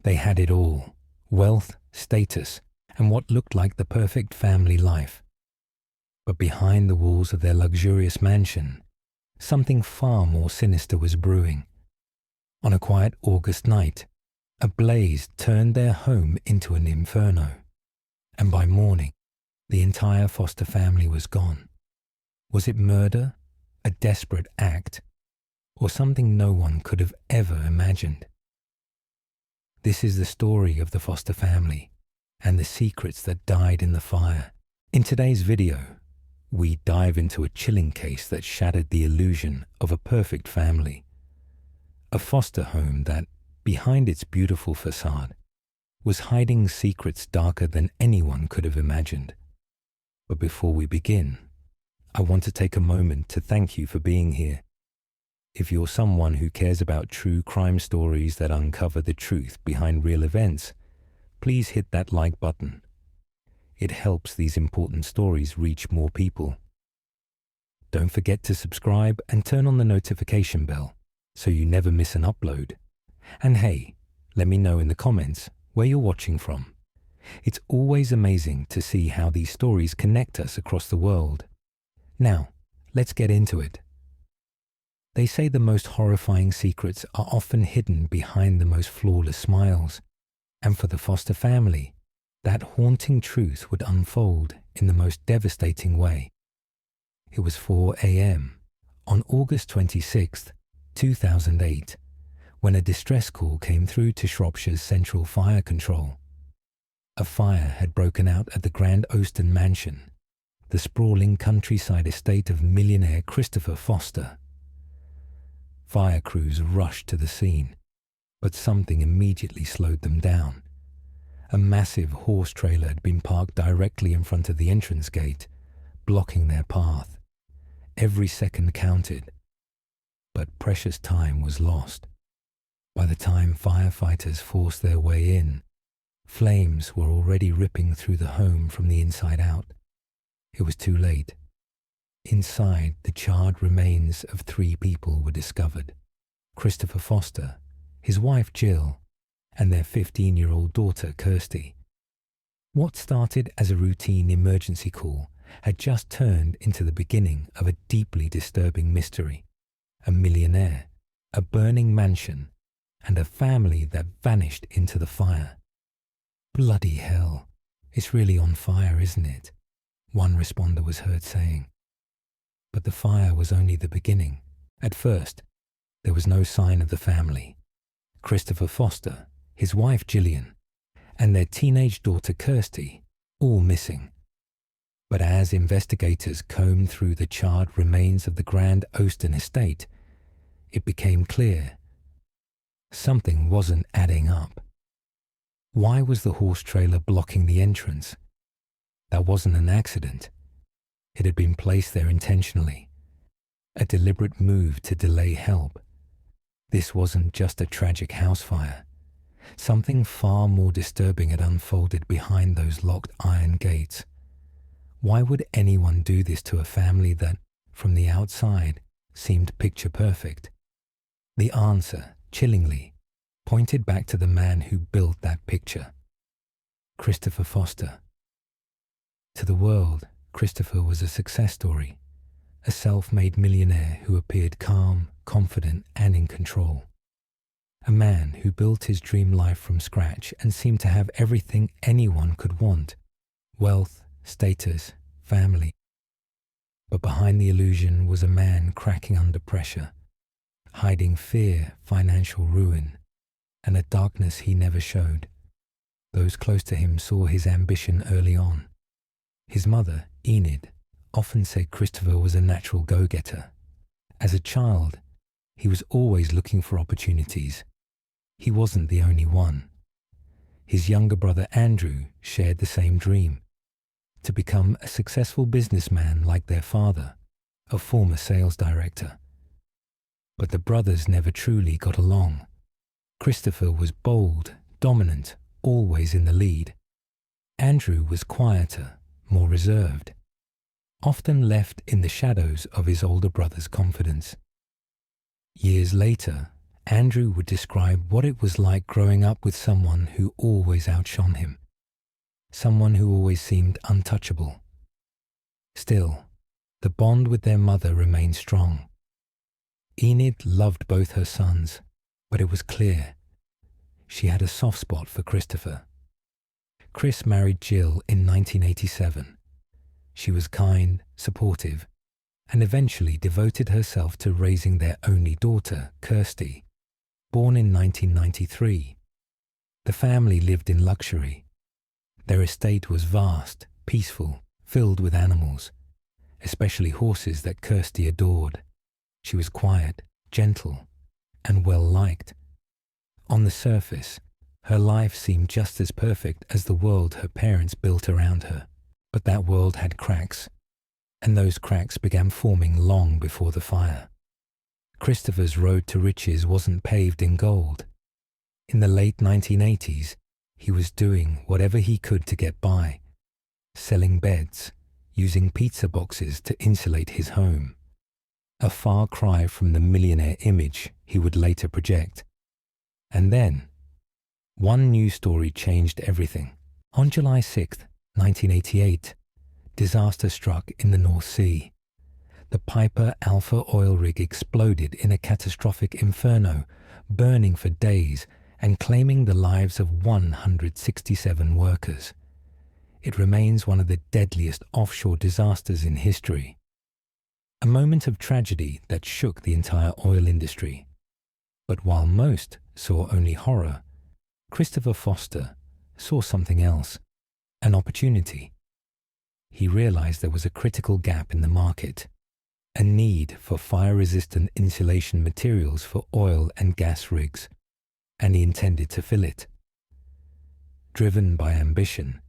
They had it all: wealth, status, and what looked like the perfect family life. But behind the walls of their luxurious mansion, something far more sinister was brewing. On a quiet August night, a blaze turned their home into an inferno, and by morning, the entire Foster family was gone. Was it murder, a desperate act, or something no one could have ever imagined? This is the story of the Foster family and the secrets that died in the fire. In today's video, we dive into a chilling case that shattered the illusion of a perfect family. A foster home that, behind its beautiful facade, was hiding secrets darker than anyone could have imagined. But before we begin, I want to take a moment to thank you for being here. If you're someone who cares about true crime stories that uncover the truth behind real events, please hit that like button. It helps these important stories reach more people. Don't forget to subscribe and turn on the notification bell so you never miss an upload. And hey, let me know in the comments where you're watching from. It's always amazing to see how these stories connect us across the world. Now, let's get into it. They say the most horrifying secrets are often hidden behind the most flawless smiles. And for the Foster family, that haunting truth would unfold in the most devastating way. It was 4 a.m. on August 26, 2008, when a distress call came through to Shropshire's Central Fire Control. A fire had broken out at the Grand Ouston Mansion, the sprawling countryside estate of millionaire Christopher Foster. Fire crews rushed to the scene, but something immediately slowed them down. A massive horse trailer had been parked directly in front of the entrance gate, blocking their path. Every second counted, but precious time was lost. By the time firefighters forced their way in, flames were already ripping through the home from the inside out. It was too late. Inside, the charred remains of 3 people were discovered: Christopher Foster, his wife Jill, and their 15-year-old daughter Kirsty. What started as a routine emergency call had just turned into the beginning of a deeply disturbing mystery: a millionaire, a burning mansion, and a family that vanished into the fire. "Bloody hell, it's really on fire, isn't it?" one responder was heard saying. But the fire was only the beginning. At first, there was no sign of the family. Christopher Foster, his wife Gillian, and their teenage daughter Kirsty, all missing. But as investigators combed through the charred remains of the Grand Ouston estate, it became clear something wasn't adding up. Why was the horse trailer blocking the entrance? That wasn't an accident. It had been placed there intentionally, a deliberate move to delay help. This wasn't just a tragic house fire. Something far more disturbing had unfolded behind those locked iron gates. Why would anyone do this to a family that, from the outside, seemed picture perfect? The answer, chillingly, pointed back to the man who built that picture: Christopher Foster. To the world, Christopher was a success story, a self-made millionaire who appeared calm, confident, and in control. A man who built his dream life from scratch and seemed to have everything anyone could want: wealth, status, family. But behind the illusion was a man cracking under pressure, hiding fear, financial ruin, and a darkness he never showed. Those close to him saw his ambition early on. His mother, Enid, often said Christopher was a natural go-getter. As a child, he was always looking for opportunities. He wasn't the only one. His younger brother Andrew shared the same dream: to become a successful businessman like their father, a former sales director. But the brothers never truly got along. Christopher was bold, dominant, always in the lead. Andrew was quieter, more reserved, often left in the shadows of his older brother's confidence. Years later, Andrew would describe what it was like growing up with someone who always outshone him, someone who always seemed untouchable. Still, the bond with their mother remained strong. Enid loved both her sons, but it was clear she had a soft spot for Christopher. Chris married Jill in 1987. She was kind, supportive, and eventually devoted herself to raising their only daughter, Kirsty, born in 1993. The family lived in luxury. Their estate was vast, peaceful, filled with animals, especially horses that Kirsty adored. She was quiet, gentle, and well-liked. On the surface, her life seemed just as perfect as the world her parents built around her. But that world had cracks, and those cracks began forming long before the fire. Christopher's road to riches wasn't paved in gold. In the late 1980s, he was doing whatever he could to get by, selling beds, using pizza boxes to insulate his home. A far cry from the millionaire image he would later project. And then, one news story changed everything. On July 6th, 1988, disaster struck in the North Sea. The Piper Alpha oil rig exploded in a catastrophic inferno, burning for days and claiming the lives of 167 workers. It remains one of the deadliest offshore disasters in history. A moment of tragedy that shook the entire oil industry. But while most saw only horror, Christopher Foster saw something else. An opportunity. He realized there was a critical gap in the market, a need for fire-resistant insulation materials for oil and gas rigs, and he intended to fill it. Driven by ambition,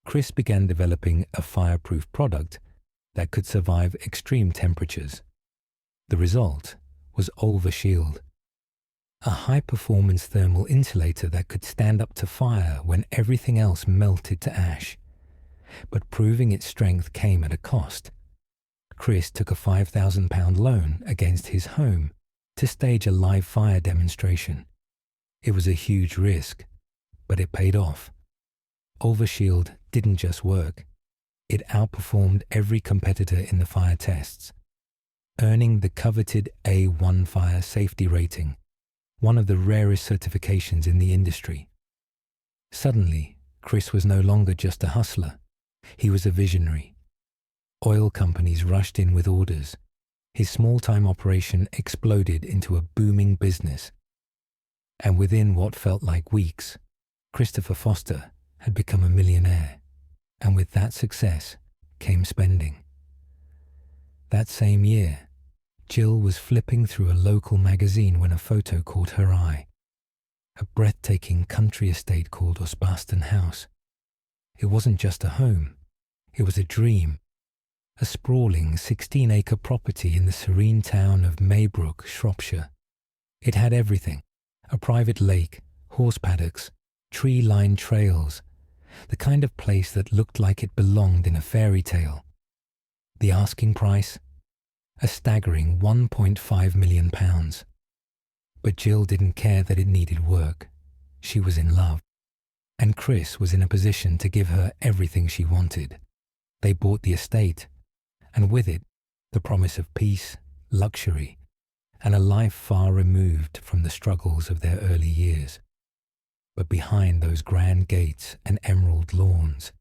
Chris began developing a fireproof product that could survive extreme temperatures. The result was UltraShield, a high-performance thermal insulator that could stand up to fire when everything else melted to ash. But proving its strength came at a cost. Chris took a £5,000 loan against his home to stage a live fire demonstration. It was a huge risk, but it paid off. UltraShield didn't just work. It outperformed every competitor in the fire tests, earning the coveted A1 fire safety rating, one of the rarest certifications in the industry. Suddenly, Chris was no longer just a hustler. He was a visionary. Oil companies rushed in with orders. His small-time operation exploded into a booming business. And within what felt like weeks, Christopher Foster had become a millionaire. And with that success came spending. That same year, Jill was flipping through a local magazine when a photo caught her eye. A breathtaking country estate called Osbaston House. It wasn't just a home, it was a dream. A sprawling 16-acre property in the serene town of Maybrook, Shropshire. It had everything: a private lake, horse paddocks, tree-lined trails, the kind of place that looked like it belonged in a fairy tale. The asking price? A staggering £1.5 million. But Jill didn't care that it needed work. She was in love. And Chris was in a position to give her everything she wanted. They bought the estate, and with it, the promise of peace, luxury, and a life far removed from the struggles of their early years. But behind those grand gates and emerald lawns,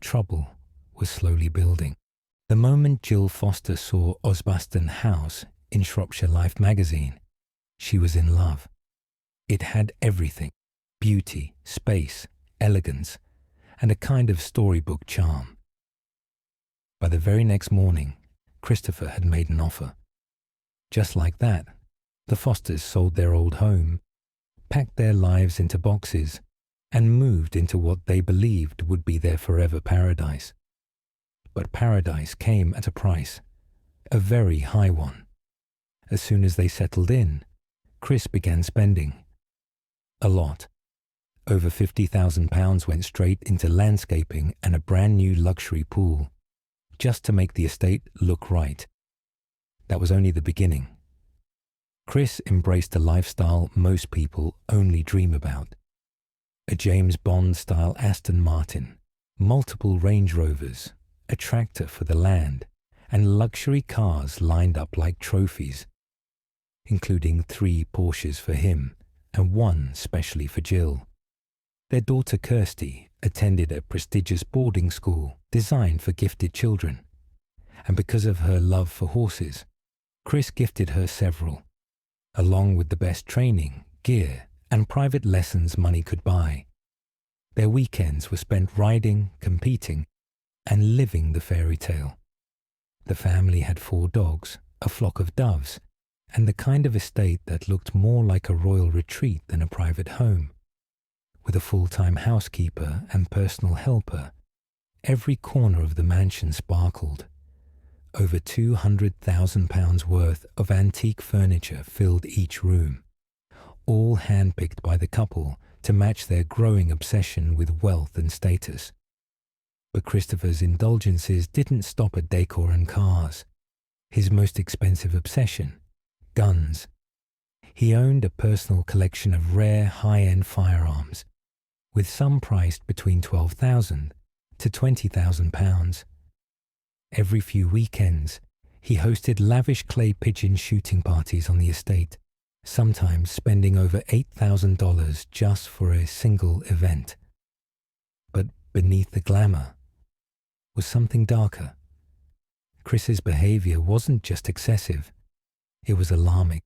trouble was slowly building. The moment Jill Foster saw Osbaston House in Shropshire Life magazine, she was in love. It had everything: beauty, space, elegance, and a kind of storybook charm. By the very next morning, Christopher had made an offer. Just like that, the Fosters sold their old home, packed their lives into boxes, and moved into what they believed would be their forever paradise. But paradise came at a price, a very high one. As soon as they settled in, Chris began spending. A lot. Over £50,000 went straight into landscaping and a brand new luxury pool, just to make the estate look right. That was only the beginning. Chris embraced a lifestyle most people only dream about. A James Bond-style Aston Martin, multiple Range Rovers, a tractor for the land, and luxury cars lined up like trophies, including 3 Porsches for him and 1 specially for Jill. Their daughter Kirsty attended a prestigious boarding school designed for gifted children, and because of her love for horses, Chris gifted her several, along with the best training, gear, and private lessons money could buy. Their weekends were spent riding, competing, and living the fairy tale. The family had 4 dogs, a flock of doves, and the kind of estate that looked more like a royal retreat than a private home. With a full-time housekeeper and personal helper, every corner of the mansion sparkled. Over £200,000 worth of antique furniture filled each room, all handpicked by the couple to match their growing obsession with wealth and status. But Christopher's indulgences didn't stop at decor and cars. His most expensive obsession, guns. He owned a personal collection of rare high-end firearms, with some priced between £12,000 to £20,000. Every few weekends, he hosted lavish clay pigeon shooting parties on the estate, sometimes spending over $8,000 just for a single event. But beneath the glamour was something darker. Chris's behavior wasn't just excessive, it was alarming.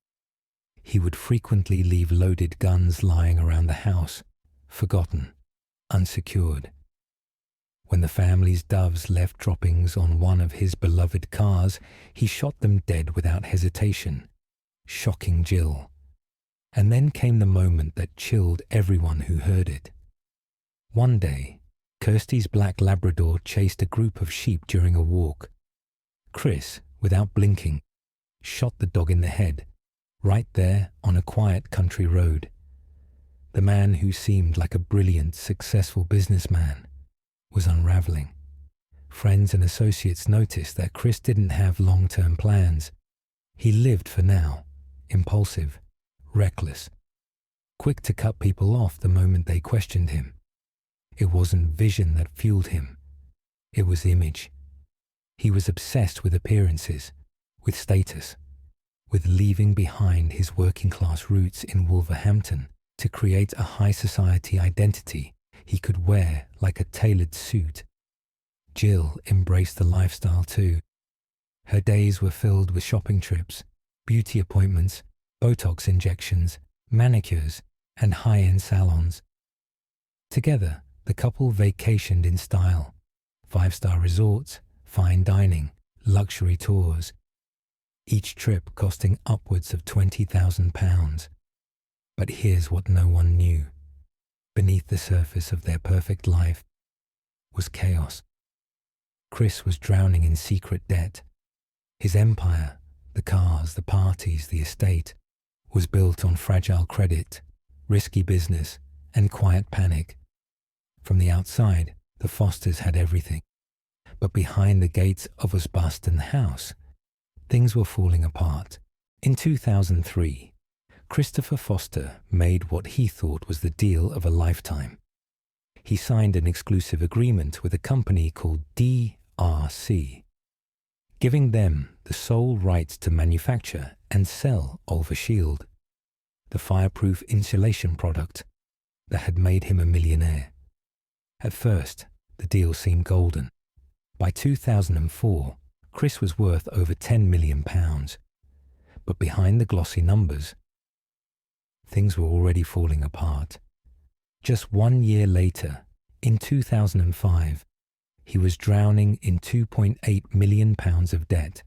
He would frequently leave loaded guns lying around the house, forgotten, unsecured. When the family's doves left droppings on one of his beloved cars, he shot them dead without hesitation, shocking Jill. And then came the moment that chilled everyone who heard it. One day, Kirsty's black Labrador chased a group of sheep during a walk. Chris, without blinking, shot the dog in the head, right there on a quiet country road. The man who seemed like a brilliant, successful businessman was unraveling. Friends and associates noticed that Chris didn't have long-term plans. He lived for now, impulsive, reckless, quick to cut people off the moment they questioned him. It wasn't vision that fueled him. It was image. He was obsessed with appearances, with status, with leaving behind his working-class roots in Wolverhampton to create a high-society identity he could wear like a tailored suit. Jill embraced the lifestyle too. Her days were filled with shopping trips, beauty appointments, Botox injections, manicures, and high-end salons. Together, the couple vacationed in style. 5-star resorts, fine dining, luxury tours, each trip costing upwards of £20,000. But here's what no one knew. Beneath the surface of their perfect life was chaos. Chris was drowning in secret debt. His empire, the cars, the parties, the estate, was built on fragile credit, risky business, and quiet panic. From the outside, the Fosters had everything. But behind the gates of Osbaston House, things were falling apart. In 2003, Christopher Foster made what he thought was the deal of a lifetime. He signed an exclusive agreement with a company called DRC, giving them the sole rights to manufacture and sell Ulva Shield, the fireproof insulation product that had made him a millionaire. At first, the deal seemed golden. By 2004, Chris was worth over £10 million. But behind the glossy numbers, things were already falling apart. Just 1 year later, in 2005, he was drowning in £2.8 million of debt,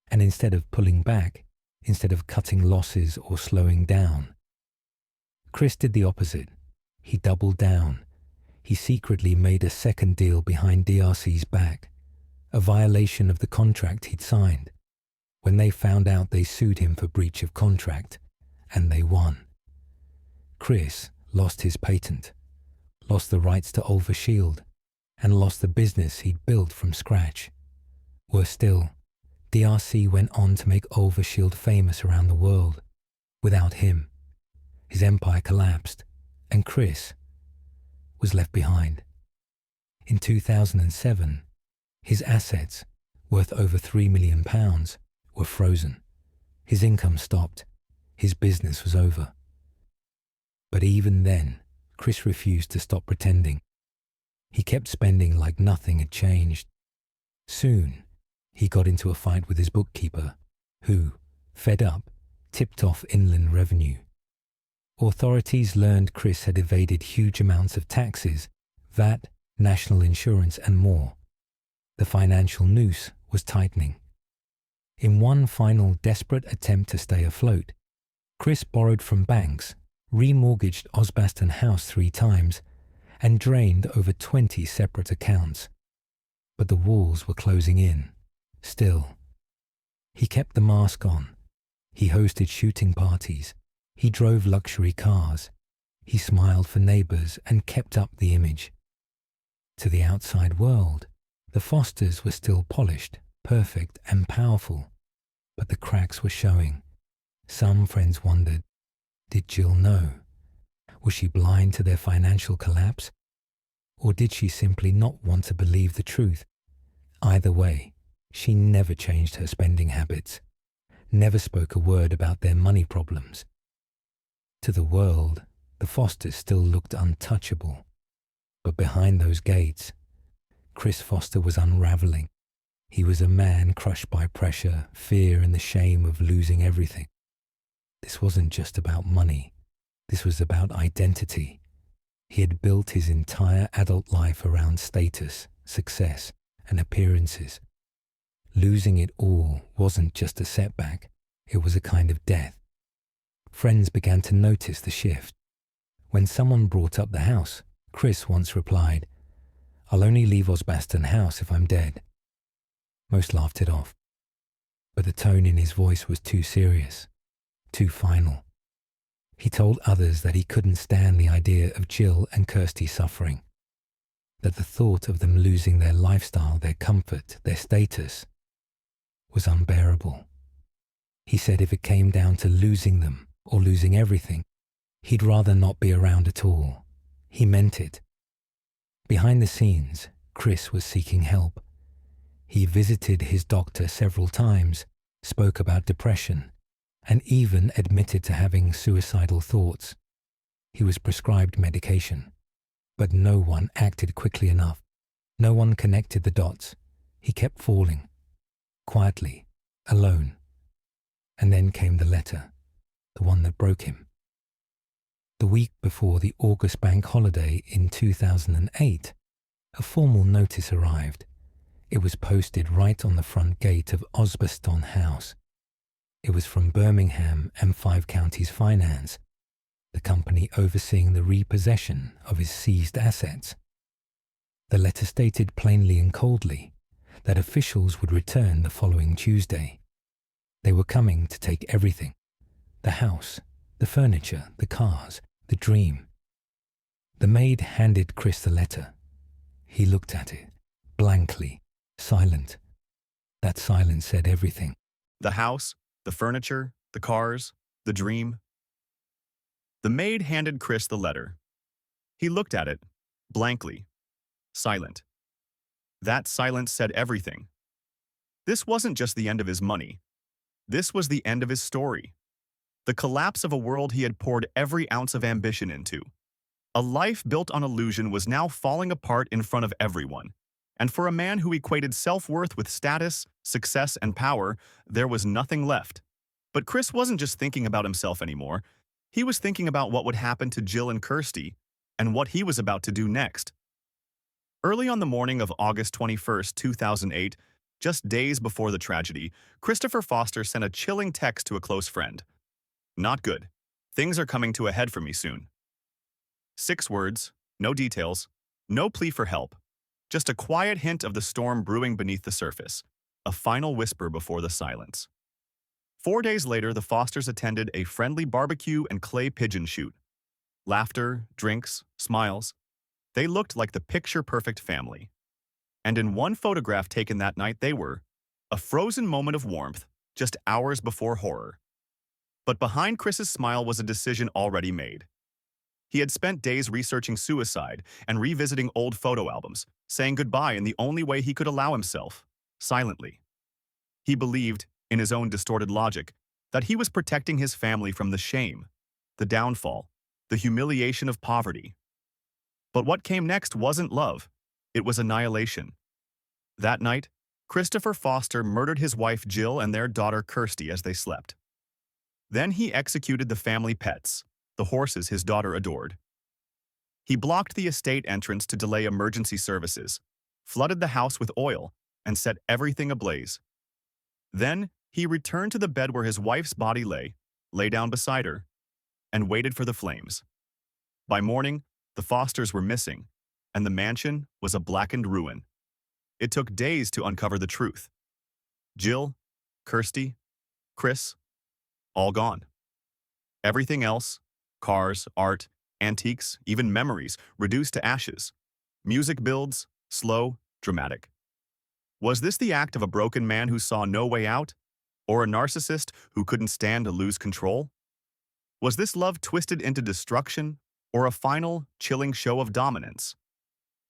and instead of pulling back, instead of cutting losses or slowing down, Chris did the opposite. He doubled down. He secretly made a second deal behind DRC's back, a violation of the contract he'd signed. When they found out, they sued him for breach of contract, and they won. Chris lost his patent, lost the rights to Ulva Shield, and lost the business he'd built from scratch. Worse still, DRC went on to make Ulva Shield famous around the world. Without him, his empire collapsed, and Chris was left behind. In 2007, his assets, worth over £3 million, were frozen. His income stopped. His business was over. But even then, Chris refused to stop pretending. He kept spending like nothing had changed. Soon, he got into a fight with his bookkeeper, who, fed up, tipped off Inland Revenue. Authorities learned Chris had evaded huge amounts of taxes, VAT, national insurance, and more. The financial noose was tightening. In one final desperate attempt to stay afloat, Chris borrowed from banks, remortgaged Osbaston House 3 times, and drained over 20 separate accounts. But the walls were closing in. Still, he kept the mask on. He hosted shooting parties. He drove luxury cars. He smiled for neighbors and kept up the image. To the outside world, the Fosters were still polished, perfect, and powerful. But the cracks were showing. Some friends wondered, did Jill know? Was she blind to their financial collapse? Or did she simply not want to believe the truth? Either way, she never changed her spending habits, never spoke a word about their money problems. To the world, the Fosters still looked untouchable. But behind those gates, Chris Foster was unraveling. He was a man crushed by pressure, fear, and the shame of losing everything. This wasn't just about money. This was about identity. He had built his entire adult life around status, success, and appearances. Losing it all wasn't just a setback. It was a kind of death. Friends began to notice the shift. When someone brought up the house, Chris once replied, "I'll only leave Osbaston House if I'm dead." Most laughed it off. But the tone in his voice was too serious, too final. He told others that he couldn't stand the idea of Jill and Kirsty suffering, that the thought of them losing their lifestyle, their comfort, their status was unbearable. He said if it came down to losing them or losing everything, he'd rather not be around at all. He meant it. Behind the scenes, Chris was seeking help. He visited his doctor several times, spoke about depression, and even admitted to having suicidal thoughts. He was prescribed medication, but no one acted quickly enough. No one connected the dots. He kept falling, quietly, alone. And then came the letter, the one that broke him. The week before the August bank holiday in 2008, a formal notice arrived. It was posted right on the front gate of Osbaston House. It was from Birmingham and Five Counties Finance, the company overseeing the repossession of his seized assets. The letter stated plainly and coldly that officials would return the following Tuesday. They were coming to take everything: the house, the furniture, the cars, the dream. The maid handed Chris the letter. He looked at it, blankly, silent. That silence said everything. The house, the furniture, the cars, the dream. The maid handed Chris the letter. He looked at it, blankly, silent. That silence said everything. This wasn't just the end of his money. This was the end of his story. The collapse of a world he had poured every ounce of ambition into. A life built on illusion was now falling apart in front of everyone. And for a man who equated self-worth with status, success, and power, there was nothing left. But Chris wasn't just thinking about himself anymore. He was thinking about what would happen to Jill and Kirsty, and what he was about to do next. Early on the morning of August 21st, 2008, just days before the tragedy, Christopher Foster sent a chilling text to a close friend. "Not good. Things are coming to a head for me soon." 6 words, no details, no plea for help. Just a quiet hint of the storm brewing beneath the surface, a final whisper before the silence. 4 days later, the Fosters attended a friendly barbecue and clay pigeon shoot. Laughter, drinks, smiles. They looked like the picture-perfect family. And in one photograph taken that night, they were a frozen moment of warmth, just hours before horror. But behind Chris's smile was a decision already made. He had spent days researching suicide and revisiting old photo albums, saying goodbye in the only way he could allow himself, silently. He believed, in his own distorted logic, that he was protecting his family from the shame, the downfall, the humiliation of poverty. But what came next wasn't love, it was annihilation. That night, Christopher Foster murdered his wife Jill and their daughter Kirsty as they slept. Then he executed the family pets, the horses his daughter adored. He blocked the estate entrance to delay emergency services, flooded the house with oil, and set everything ablaze. Then he returned to the bed where his wife's body lay down beside her, and waited for the flames. By morning, the Fosters were missing, and the mansion was a blackened ruin. It took days to uncover the truth. Jill, Kirsty, Chris, all gone. Everything else, cars, art, antiques, even memories, reduced to ashes. Music builds, slow, dramatic. Was this the act of a broken man who saw no way out? Or a narcissist who couldn't stand to lose control? Was this love twisted into destruction, or a final, chilling show of dominance?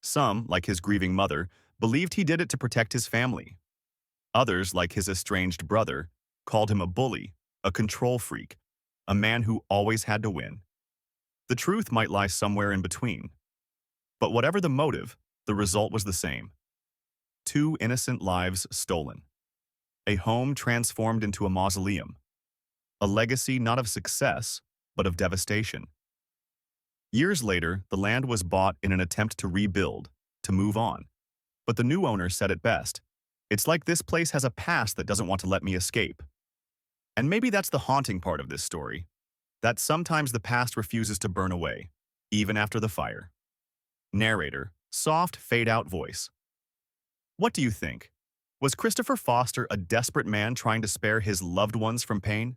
Some, like his grieving mother, believed he did it to protect his family. Others, like his estranged brother, called him a bully, a control freak, a man who always had to win. The truth might lie somewhere in between. But whatever the motive, the result was the same. 2 innocent lives stolen. A home transformed into a mausoleum. A legacy not of success, but of devastation. Years later, the land was bought in an attempt to rebuild, to move on. But the new owner said it best. It's like this place has a past that doesn't want to let me escape. And maybe that's the haunting part of this story, that sometimes the past refuses to burn away, even after the fire. Narrator, soft, fade-out voice. What do you think? Was Christopher Foster a desperate man trying to spare his loved ones from pain?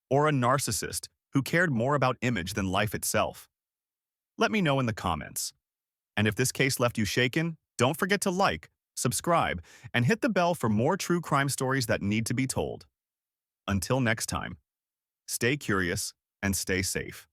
Or a narcissist who cared more about image than life itself? Let me know in the comments. And if this case left you shaken, don't forget to like, subscribe, and hit the bell for more true crime stories that need to be told. Until next time, stay curious and stay safe.